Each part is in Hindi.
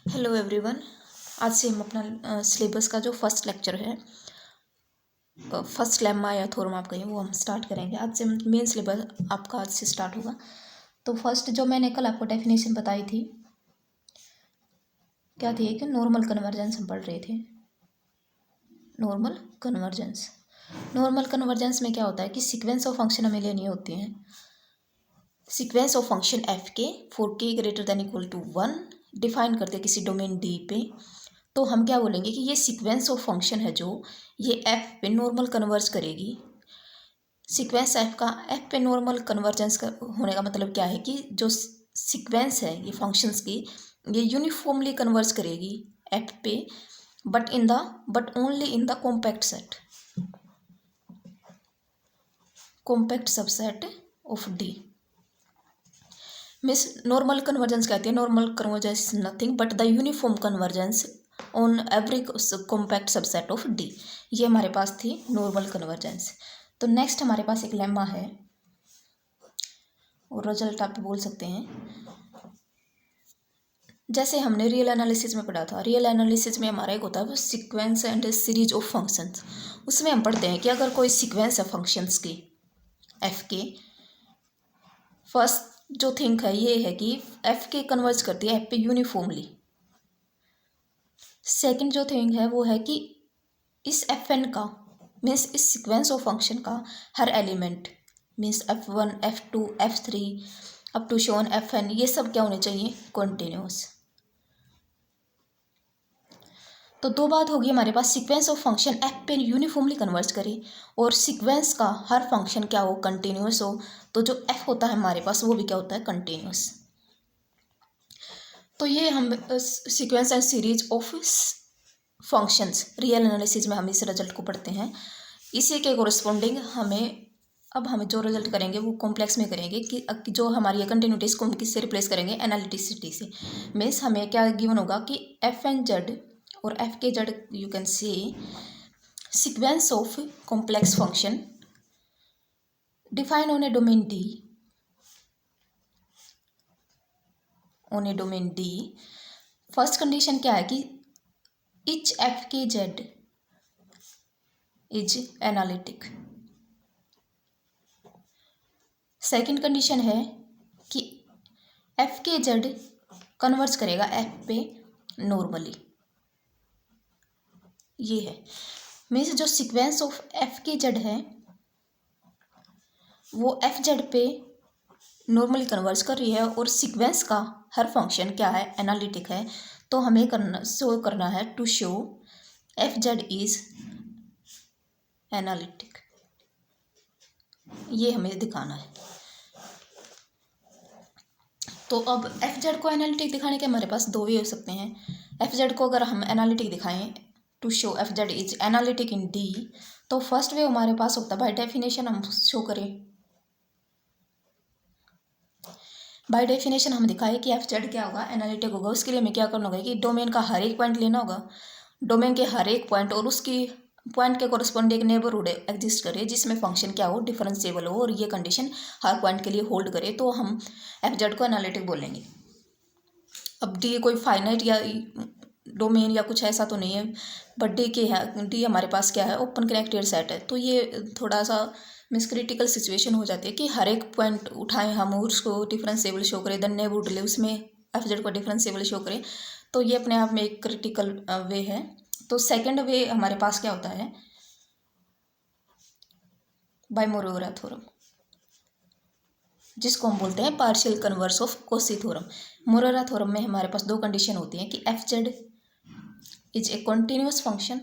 Hello everyone. आज से हम अपना सिलेबस का जो फर्स्ट लेक्चर है, फर्स्ट लेम्मा या थ्योरम आप कहें, वो हम स्टार्ट करेंगे। आज से मेन सिलेबस आपका आज से स्टार्ट होगा। तो फर्स्ट जो मैंने कल आपको डेफिनेशन बताई थी, क्या थी कि नॉर्मल कन्वर्जेंस हम पढ़ रहे थे। नॉर्मल कन्वर्जेंस, नॉर्मल कन्वर्जेंस में क्या होता है कि सीक्वेंस ऑफ फंक्शन हमें लेनी होती हैं। Sequence of function F K for K greater than equal to 1 define करते हैं किसी डोमेन डी पे। तो हम क्या बोलेंगे कि ये सीक्वेंस ऑफ फंक्शन है जो ये एफ पे नॉर्मल कन्वर्ज करेगी। सीक्वेंस एफ का एफ पे नॉर्मल कन्वर्जेंस का होने का मतलब क्या है कि जो सीक्वेंस है ये फंक्शंस की, ये यूनिफॉर्मली कन्वर्ज करेगी एफ पे, but only in the compact set, compact subset of D. Miss normal convergence कहती है, normal convergence is nothing but the uniform convergence on every compact subset of D. ये हमारे पास थी नॉर्मल कन्वर्जेंस। तो नेक्स्ट हमारे पास एक लेम्मा है और रिजल्ट आप बोल सकते हैं। जैसे हमने रियल एनालिसिस में पढ़ा था, रियल एनालिसिस में हमारा एक होता है वो sequence and series of functions. उसमें हम पढ़ते हैं कि अगर कोई सीक्वेंस है फंक्शंस की एफ के, फर्स्ट जो थिंक है ये है कि एफ के कन्वर्ज करती है एफ पे यूनिफॉर्मली। सेकंड जो थिंग है वो है कि इस एफ एन का मीन्स इस सीक्वेंस ऑफ फंक्शन का हर element means F1 F2 F3 up to shown Fn, ये सब क्या होने चाहिए, कॉन्टिन्यूस। तो दो बात होगी हमारे पास, सीक्वेंस ऑफ फंक्शन एफ पे यूनिफॉर्मली कन्वर्ज करे और सीक्वेंस का हर फंक्शन क्या हो, कंटिन्यूस हो। तो जो एफ होता है हमारे पास वो भी क्या होता है, कंटिन्यूस। तो ये हम sequence and series of functions real analysis में हम इस रिजल्ट को पढ़ते हैं। इसी के कोरस्पॉन्डिंग हमें जो रिजल्ट करेंगे वो कॉम्प्लेक्स में करेंगे कि जो हमारी कंटिन्यूटी इसको हम किससे रिप्लेस करेंगे, एनालिटिसिटी से। मीन्स हमें क्या गिवन होगा कि एफ एन जेड और F K Z you can say sequence of complex function define on A domain D, on A domain D. First condition क्या है कि each F K Z is analytic. Second condition है कि एफ के जेड कन्वर्ज करेगा एफ पे नॉर्मली। ये है मीन्स जो sequence of F K Z है वो एफ जेड पे नॉर्मली कन्वर्ज कर रही है और सीक्वेंस का हर फंक्शन क्या है, एनालिटिक है। तो हमें शो करना है to show F Z is analytic, ये हमें दिखाना है। तो अब एफ जेड को एनालिटिक दिखाने के हमारे पास दो वे हो सकते हैं। एफ जेड को अगर हम एनालिटिक दिखाएं to show F Z is analytic in D, तो फर्स्ट वे हमारे पास होता है बाय डेफिनेशन हम शो करें, बाय डेफिनेशन हम दिखाएं कि एफ जेड क्या होगा, एनालिटिक होगा। उसके लिए हमें क्या करना होगा कि डोमेन का हर एक पॉइंट लेना होगा, डोमेन के हर एक पॉइंट और उसकी पॉइंट के कोरस्पॉन्डिंग एक नेबरहुड एग्जिस्ट करे जिसमें फंक्शन क्या हो, डिफरेंशिएबल हो और ये कंडीशन हर पॉइंट के लिए होल्ड करे, तो हम एफ जेड को एनालिटिक बोलेंगे। अब डी कोई फाइनाइट या डोमेन या कुछ ऐसा तो नहीं है, बट डी के है, डी हमारे पास क्या है, ओपन कनेक्टेड सेट है। तो ये थोड़ा सा मिस क्रिटिकल सिचुएशन हो जाती है कि हर एक पॉइंट उठाएं हम और उसको डिफरेंशिएबल शो करें, देन नेबरहुड ले उसमें एफ जेड को डिफरेंशिएबल शो करें। तो ये अपने आप में एक क्रिटिकल वे है। तो सेकंड वे हमारे पास क्या होता है, बाय मोरेरा थ्योरम, जिसको हम बोलते हैं partial converse of Cauchy theorem. Morera theorem में हमारे पास दो कंडीशन होती हैं कि F Z is a continuous function,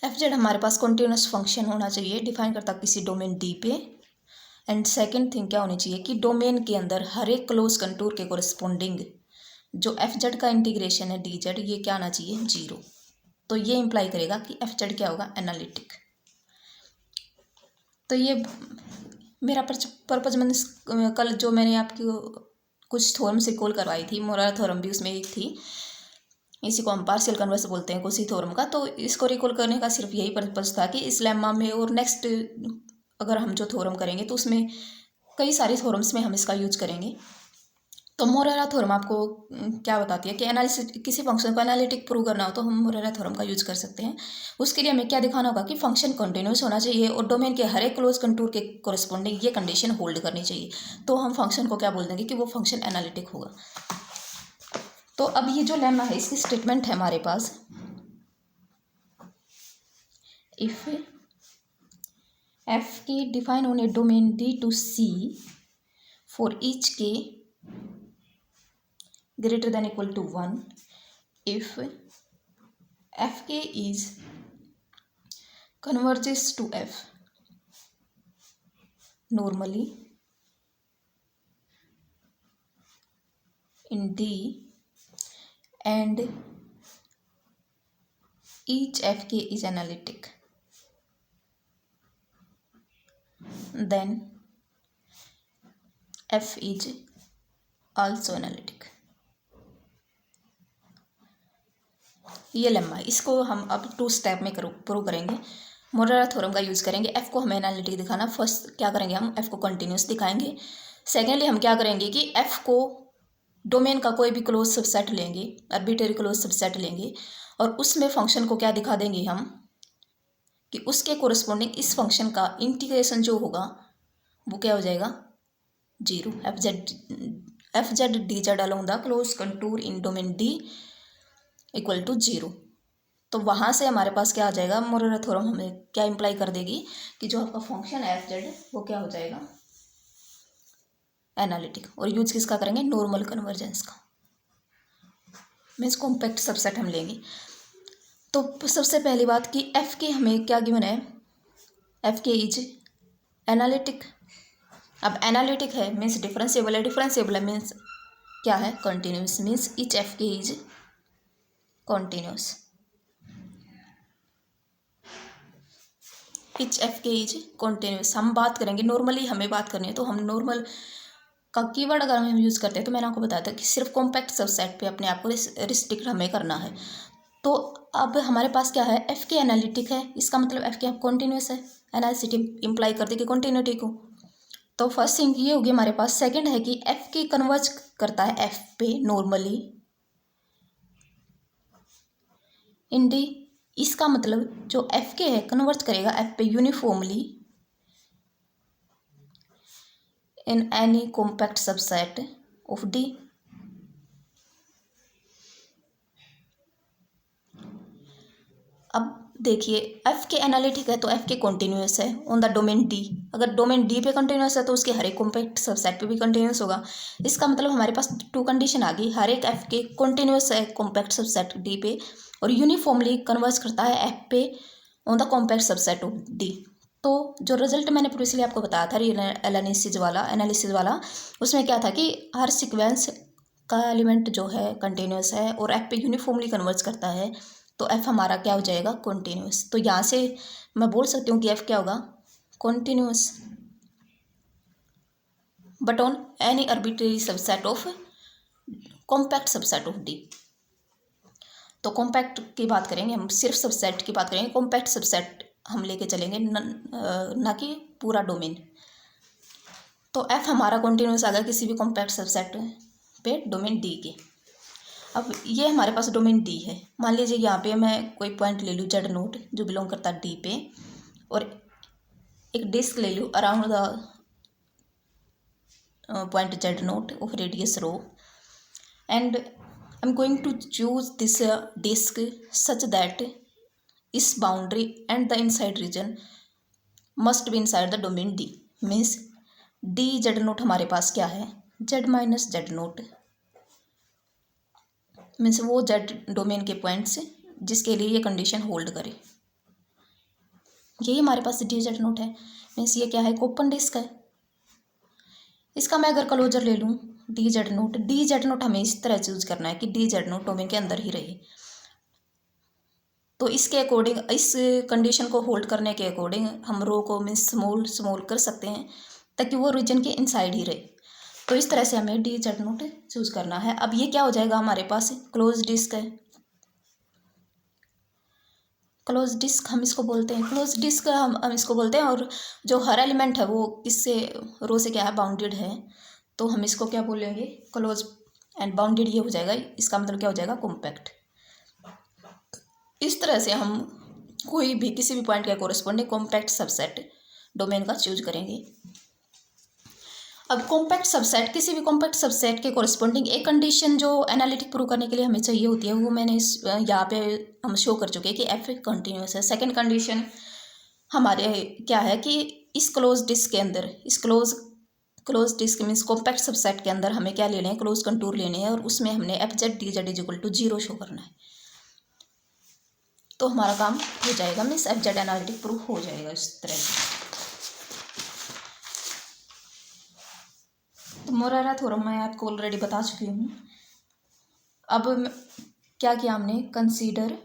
F Z हमारे पास कॉन्टिन्यूस फंक्शन होना चाहिए डिफाइन करता किसी डोमेन डी पे। एंड सेकेंड थिंग क्या होनी चाहिए कि डोमेन के अंदर हर एक क्लोज कंटूर के कोरस्पॉन्डिंग जो एफ जेड का इंटीग्रेशन है डी जेड, ये क्या आना चाहिए, 0। तो ये इंप्लाई करेगा कि एफ जेड क्या होगा, एनालिटिक। तो ये मेरा पर्पज मैंने कल जो मैंने आपकी कुछ थ्योरम से कॉल करवाई थी, मोरेरा थ्योरम भी उसमें एक थी, इसी को हम पार्शियल कन्वर्स बोलते हैं कॉची थ्योरम का। तो इसको रिकॉल करने का सिर्फ यही पर्पज था कि इस लेम्मा में और नेक्स्ट अगर हम जो थ्योरम करेंगे तो उसमें कई सारे थ्योरम्स में हम इसका यूज करेंगे। तो मोरेरा थ्योरम आपको क्या बताती है कि एनालिसिस किसी फंक्शन को एनालिटिक प्रूव करना हो तो हम मोरेरा थ्योरम का यूज कर सकते हैं। उसके लिए हमें क्या दिखाना होगा कि फंक्शन कंटिन्यूस होना चाहिए और डोमेन के हर एक क्लोज कंटूर के कोरिस्पोंडिंग ये कंडीशन होल्ड करनी चाहिए। तो हम फंक्शन को क्या बोल देंगे कि वो फंक्शन एनालिटिक होगा। तो अब ये जो लेमा है इसकी स्टेटमेंट है हमारे पास, इफ एफ के define on A domain D to C for each के greater than equal to 1, if fk is converges to f normally in D and each fk is analytic, then f is also analytic। ये लेम्मा, इसको हम अब 2 स्टेप में प्रूव करेंगे। मोरेरा थ्योरम का यूज़ करेंगे। एफ को हमें एनालिटिक दिखाना, फर्स्ट क्या करेंगे हम एफ को कंटिन्यूस दिखाएंगे। सेकेंडली हम क्या करेंगे कि एफ को डोमेन का कोई भी क्लोज सबसेट लेंगे, आर्बिट्रेरी क्लोज सबसेट लेंगे और उसमें फंक्शन को क्या दिखा देंगे हम कि उसके कोरिस्पोंडिंग इस फंक्शन का इंटीग्रेशन जो होगा वो क्या हो जाएगा 0। F Z D Z along the close contour in domain D equal to 0। तो वहाँ से हमारे पास क्या आ जाएगा, मोरेरा थ्योरम हमें क्या इम्प्लाई कर देगी कि जो आपका फंक्शन है एफ जेड वो क्या हो जाएगा एनालिटिक। और यूज किसका करेंगे, नॉर्मल कन्वर्जेंस का, मीन्स कॉम्पैक्ट सबसेट हम लेंगे। तो सबसे पहली बात कि एफ के हमें क्या गिवन है, एफ के इज एनालिटिक। अब एनालिटिक है मीन्स डिफरेंशिएबल है, डिफरेंशिएबल है मीन्स क्या है कंटिन्यूस, मीन्स ईच एफ के इज कंटिन्यूस, ईच एफ के इज कंटिन्यूस। हम बात करेंगे नॉर्मली, हमें बात करनी है तो हम नॉर्मल का कीवर्ड अगर हम यूज़ करते हैं तो मैंने आपको बताया था कि सिर्फ कॉम्पैक्ट सबसेट पे अपने आप को रिस्ट्रिक्ट हमें करना है। तो अब हमारे पास क्या है, एफ के एनालिटिक है, इसका मतलब एफ के कंटिन्यूस है, एनालिसिटी इम्प्लाई कर देगी कंटिन्यूटी को। तो फर्स्ट थिंग ये होगी हमारे पास। सेकंड है कि एफ के कन्वर्ज करता है एफ पे नॉर्मली इन डी, इसका मतलब जो एफ के है कन्वर्ज करेगा एफ पे uniformly in any compact subset of D. अब देखिए एफ के एनालिटिक है तो एफ के कंटिन्यूस है ऑन द डोमेन डी। अगर डोमेन डी पे कंटिन्यूस है तो उसके हर एक कॉम्पैक्ट सबसेट पे भी कंटिन्यूस होगा। इसका मतलब हमारे पास 2 कंडीशन आ गई, हर एक एफ के कंटिन्यूस है कॉम्पैक्ट सबसेट डी पे और यूनिफॉर्मली कन्वर्ज करता है एफ पे on the compact subset of D. तो जो रिजल्ट मैंने प्रीवियसली आपको बताया था एनालिसिस वाला, उसमें क्या था कि हर सीक्वेंस का एलिमेंट जो है कंटिन्यूस है और एफ पे यूनिफॉर्मली कन्वर्ज करता है, तो एफ हमारा क्या हो जाएगा कॉन्टिन्यूस। तो यहाँ से मैं बोल सकती हूँ कि एफ क्या होगा continuous but on any arbitrary subset of compact subset of D. तो कॉम्पैक्ट की बात करेंगे हम, सिर्फ सबसेट की बात करेंगे, कॉम्पैक्ट सबसेट हम लेके चलेंगे ना कि पूरा डोमेन। तो एफ हमारा कॉन्टिन्यूस आ गया किसी भी कॉम्पैक्ट सबसेट पे डोमेन डी के। अब ये हमारे पास डोमेन डी है, मान लीजिए यहाँ पे मैं कोई पॉइंट ले लूँ जेड नोट जो बिलोंग करता है डी पे और एक डिस्क ले लूँ around the point z nought of radius rho and I am going to choose this disk such that इस boundary and the inside region must be inside the domain D. Means D z nought हमारे पास क्या है z minus z nought, means वो जेड डोमेन के पॉइंट्स जिसके लिए ये कंडीशन होल्ड करे, यही हमारे पास डी जेड नोट है। मीन्स ये क्या है ओपन डिस्क है। इसका मैं अगर क्लोजर ले लूँ डी जेड नोट हमें इस तरह चूज करना है कि डी जेड नोट डोमेन के अंदर ही रहे। तो इसके अकॉर्डिंग इस कंडीशन को होल्ड करने के अकॉर्डिंग हम रो को मीन्स स्मॉल कर सकते हैं ताकि वो रीजन के इनसाइड ही रहे। तो इस तरह से हमें डी जेड नोट चूज करना है। अब ये क्या हो जाएगा हमारे पास क्लोज डिस्क है, क्लोज डिस्क हम इसको बोलते हैं, क्लोज डिस्क हम इसको बोलते हैं। और जो हर एलिमेंट है वो इससे रो से क्या है, बाउंडेड है, तो हम इसको क्या बोलेंगे, क्लोज एंड बाउंडेड ये हो जाएगा। इसका मतलब क्या हो जाएगा, कॉम्पैक्ट। इस तरह से हम कोई भी किसी भी पॉइंट के कोरिस्पोंडिंग कॉम्पैक्ट सबसेट डोमेन का चूज करेंगे। अब कॉम्पैक्ट सबसेट, किसी भी कॉम्पैक्ट सबसेट के कोरिस्पोंडिंग एक कंडीशन जो एनालिटिक प्रूव करने के लिए हमें चाहिए होती है, वो मैंने यहाँ पे हम शो कर चुके हैं कि एफ कंटिन्यूस है। सेकंड कंडीशन हमारे क्या है कि इस क्लोज डिस्क के अंदर, इस close disc means compact subset के अंदर हमें क्या लेने हैं, क्लोज कंटूर लेने हैं, और उसमें हमने F Z D Z is equal to 0 show करना है। तो हमारा काम हो जाएगा, means F Z analytic proof हो जाएगा इस तरह से। तो मोरेरा थ्योरम मैं आपको ऑलरेडी बता चुकी हूँ। अब क्या किया हमने, consider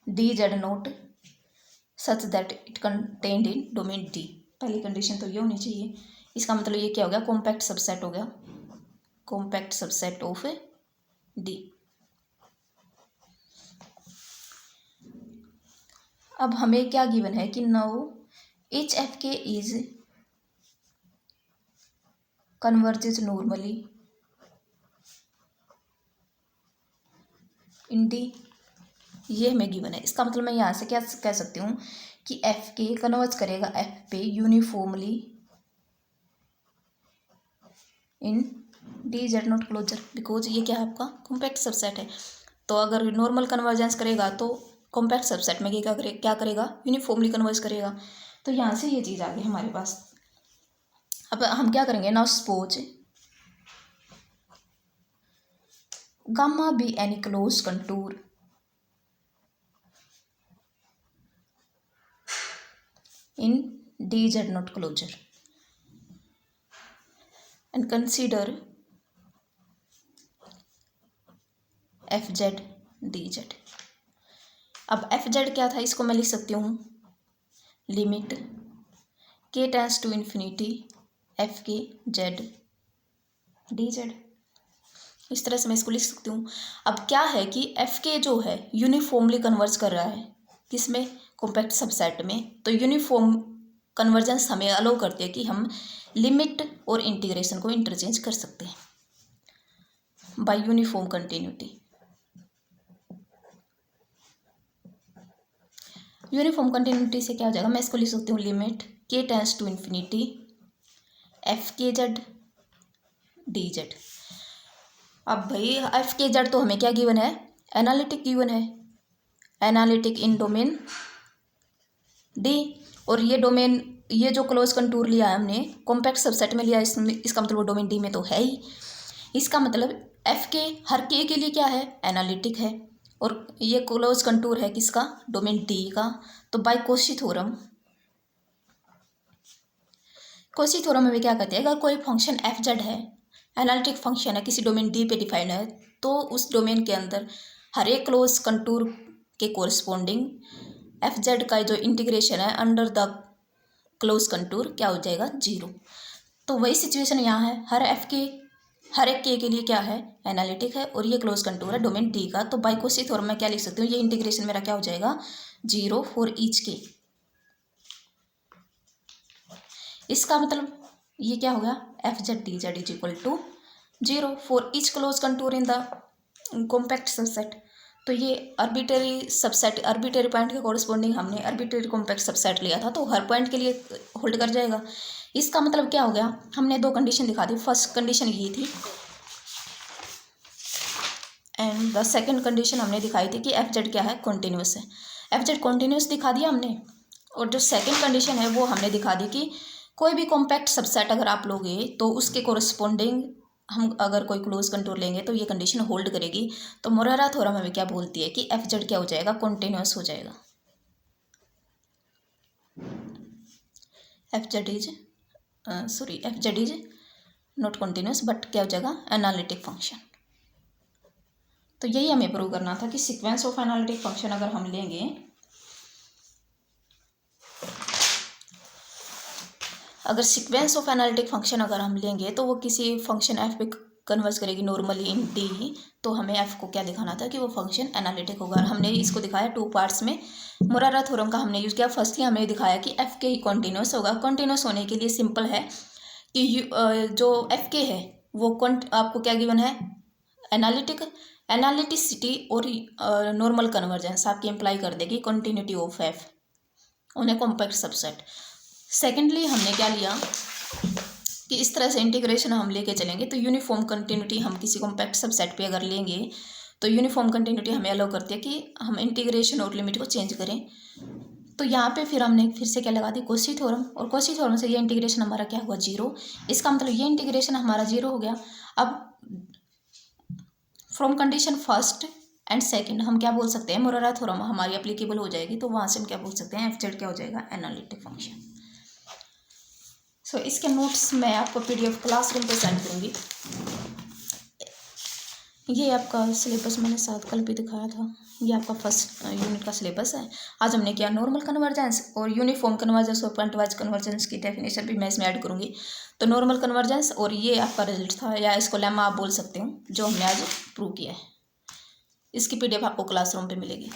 D z note such that it contained in domain D. पहली कंडीशन तो ये होनी चाहिए। इसका मतलब ये क्या हो गया, कॉम्पैक्ट सबसेट हो गया, कॉम्पैक्ट सबसेट ऑफ डी। अब हमें क्या गिवन है कि नाउ each एफ के is converges normally in D, ये हमें गिवन है। इसका मतलब मैं यहाँ से क्या कह सकती हूँ कि एफ के कन्वर्ज करेगा एफ पे uniformly in D Z not closure, because ये क्या है, आपका कॉम्पैक्ट सबसेट है। तो अगर नॉर्मल कन्वर्जेंस करेगा तो कॉम्पैक्ट सबसेट में क्या करेगा, यूनिफॉर्मली कन्वर्ज करेगा। तो यहाँ से ये चीज़ आ गई हमारे पास। अब हम क्या करेंगे, now suppose gamma be any close contour in dz not closure and consider fz dz। अब fz क्या था, इसको मैं लिख सकती हूँ limit k tends to infinity F K Z D Z. इस तरह से मैं इसको लिख सकती हूँ। अब क्या है कि एफ के जो है यूनिफॉर्मली कन्वर्ज कर रहा है किसमें, कॉम्पैक्ट सबसेट में। तो यूनिफॉर्म कन्वर्जेंस हमें अलाउ करती है कि हम लिमिट और इंटीग्रेशन को इंटरचेंज कर सकते हैं bye uniform continuity. Uniform continuity से क्या हो जाएगा, मैं इसको लिख सकती हूँ लिमिट के tense to infinity F K Z D Z. अब भाई एफ के जेड तो हमें क्या गिवन है, एनालिटिक गिवन है, एनालिटिक इन डोमेन डी। और ये डोमेन, ये जो क्लोज कंटूर लिया है हमने कॉम्पैक्ट सबसेट में लिया है, इसका मतलब वो डोमेन डी में तो है ही। इसका मतलब एफ के हर के लिए क्या है, एनालिटिक है, और ये क्लोज कंटूर है किसका, डोमेन डी का। तो by Cauchy theorem, Cauchy theorem में क्या कहते हैं, अगर कोई फंक्शन एफ जेड है, एनालिटिक फंक्शन है, किसी डोमेन डी पे डिफाइंड है, तो उस डोमेन के अंदर हर एक क्लोज कंटूर के कोरिस्पोंडिंग एफ जेड का जो इंटीग्रेशन है अंडर द क्लोज कंटूर क्या हो जाएगा, 0। तो वही सिचुएशन यहाँ है, हर एक के लिए क्या है, एनालिटिक है, और ये क्लोज कंटूर है डोमेन डी का। तो बाय कॉची थ्योरम में क्या लिख सकती हूँ, ये इंटीग्रेशन मेरा क्या हो जाएगा, 0 फॉर ईच के। इसका मतलब ये क्या हो गया, F Z D Z is equal to 0 for each closed contour in the compact subset. तो ये आर्बिट्रेरी सबसेट, आर्बिट्रेरी पॉइंट के कोरिस्पोंडिंग हमने आर्बिट्रेरी कॉम्पैक्ट सबसेट लिया था, तो हर पॉइंट के लिए होल्ड कर जाएगा। इसका मतलब क्या हो गया, हमने दो कंडीशन दिखा दी। फर्स्ट कंडीशन ये थी एंड द सेकंड कंडीशन हमने दिखाई थी कि एफ जेड क्या है, कॉन्टिन्यूस है। एफ जेड कॉन्टिन्यूस दिखा दिया हमने। और जो सेकंड कंडीशन है वो हमने दिखा दी कि कोई भी कॉम्पैक्ट सबसेट अगर आप लोगे तो उसके कोरिस्पोंडिंग हम अगर कोई क्लोज कंटूर लेंगे तो ये कंडीशन होल्ड करेगी। तो मोरेरा थ्योरम हमें क्या बोलती है कि एफ जेड क्या हो जाएगा, कॉन्टिन्यूस हो जाएगा। F Z is not continuous but क्या हो जाएगा, एनालिटिक फंक्शन। तो यही हमें प्रूव करना था कि सीक्वेंस ऑफ एनालिटिक फंक्शन अगर हम लेंगे, अगर सीक्वेंस ऑफ एनालिटिक फंक्शन अगर हम लेंगे तो वो किसी फंक्शन एफ पे कन्वर्ज करेगी नॉर्मली इन डी, तो हमें एफ को क्या दिखाना था कि वो फंक्शन एनालिटिक होगा। और हमने इसको दिखाया 2 पार्ट्स में। मुरारा थ्योरम का हमने यूज़ किया। फर्स्टली हमने दिखाया कि एफ के ही कॉन्टिन्यूस होगा। कॉन्टिन्यूस होने के लिए सिंपल है कि जो एफ के है वो आपको क्या गिवन है, एनालिटिसिटी और नॉर्मल कन्वर्जेंस आपकी इम्प्लाई कर देगी continuity of F on A compact subset. Secondly हमने क्या लिया कि इस तरह से इंटीग्रेशन हम लेके चलेंगे तो यूनिफॉर्म कंटिन्यूटी हम किसी कॉम्पैक्ट सबसेट पे अगर लेंगे तो यूनिफॉर्म कंटिन्यूटी हमें अलाउ करती है कि हम इंटीग्रेशन और लिमिट को चेंज करें। तो यहाँ पे फिर हमने फिर से क्या लगा दी, कॉची थ्योरम, और कॉची थ्योरम से ये इंटीग्रेशन हमारा क्या हुआ, 0। इसका मतलब ये इंटीग्रेशन हमारा 0 हो गया। अब from condition first and second हम क्या बोल सकते हैं, मुरारा थ्योरम हमारी एप्लीकेबल हो जाएगी। तो वहाँ से हम क्या बोल सकते हैं, एफ जेड क्या हो जाएगा, एनालिटिक फंक्शन। सो इसके नोट्स मैं आपको पीडीएफ क्लासरूम पे सेंड करूँगी। ये आपका सिलेबस मैंने साथ कल भी दिखाया था। ये आपका फर्स्ट यूनिट का सिलेबस है। आज हमने किया नॉर्मल कन्वर्जेंस और यूनिफॉर्म कन्वर्जेंस और पॉइंट वाइज कन्वर्जेंस की डेफिनेशन भी मैं इसमें ऐड करूँगी। तो नॉर्मल कन्वर्जेंस और ये आपका रिजल्ट था, या इसको लेमा आप बोल सकते हो, जो हमने आज प्रूव किया है। इसकी पीडीएफ आपको क्लासरूम पे मिलेगी।